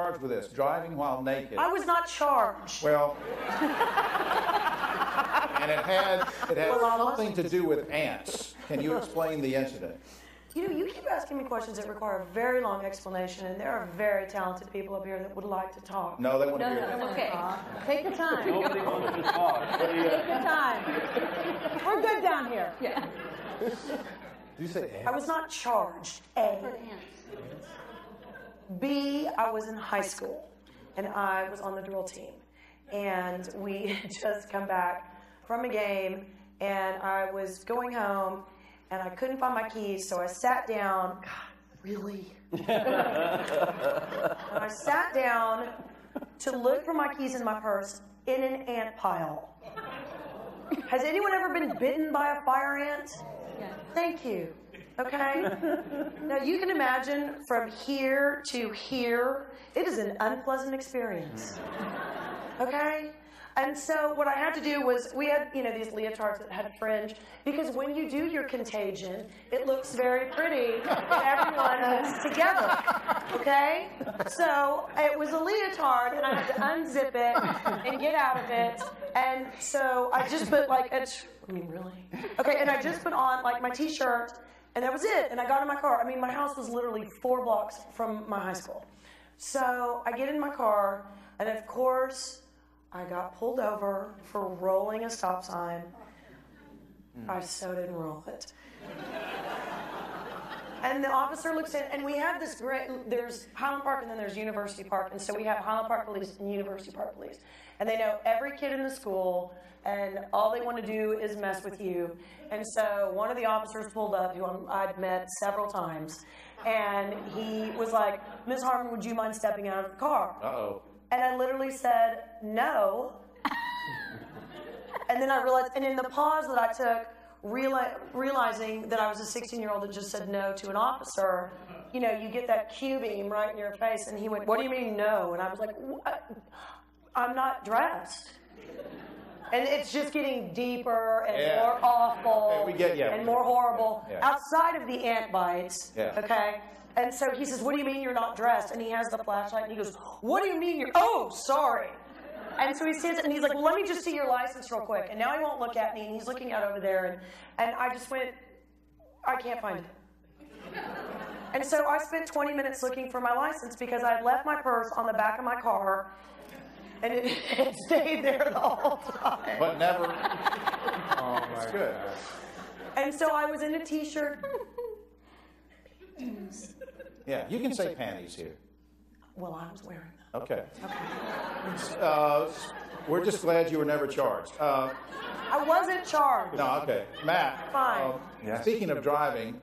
charged with this, driving while naked. I was not charged. Well, and it had something to do with ants. Can you explain the incident? You know, you keep asking me questions that require a very long explanation, and there are very talented people up here that would like to talk. No, they want to hear that. Okay. Take the time. Nobody wants to talk. Take the time. We're good down here. Yeah. Did you say ants? I was not charged, A. B, I was in high school, and I was on the drill team. And we had just come back from a game, and I was going home, and I couldn't find my keys, so I sat down. God, really? And I sat down to look for my keys in my purse in an ant pile. Has anyone ever been bitten by a fire ant? Yeah. Thank you. Okay? Now you can imagine from here to here, it is an unpleasant experience. Okay? And so what I had to do was, we had, these leotards that had fringe, because when you do your contagion, it looks very pretty. Everyone is together. Okay? So it was a leotard, and I had to unzip it and get out of it. And so I just put really? Okay, and I just put on my t-shirt, and that was it. And I got in my car. I mean, my house was literally 4 blocks from my high school. So I get in my car, and of course, I got pulled over for rolling a stop sign. I so didn't roll it. And the officer looks in, and we have this there's Highland Park and then there's University Park. And so we have Highland Park Police and University Park Police. And they know every kid in the school, and all they want to do is mess with you. And so one of the officers pulled up, who I'd met several times, and he was like, "Ms. Harmon, would you mind stepping out of the car?" Uh-oh. And I literally said, "No." And then I realized, and in the pause that I took, realizing that I was a 16-year-old that just said no to an officer, you get that Q beam right in your face. And he went, "What do you mean no?" And I was like, "I'm not dressed." And it's just getting deeper and more awful and more horrible. Yeah. Outside of the ant bites, okay? And so he says, "What do you mean you're not dressed?" And he has the flashlight, and he goes, "What do you mean you're, oh, sorry." And so he stands and he's like, "Well, let me just see your license real quick." And now he won't look at me, and he's looking out over there. And I just went, "I can't find it." And so I spent 20 minutes looking for my license because I had left my purse on the back of my car, and it stayed there the whole time. But never. Oh, my good. And so I was in a t-shirt. Yeah, you can say panties here. Well, I was wearing them. Okay. We're just glad you were never charged. I wasn't charged. No, okay. Matt. Fine. Speaking of driving,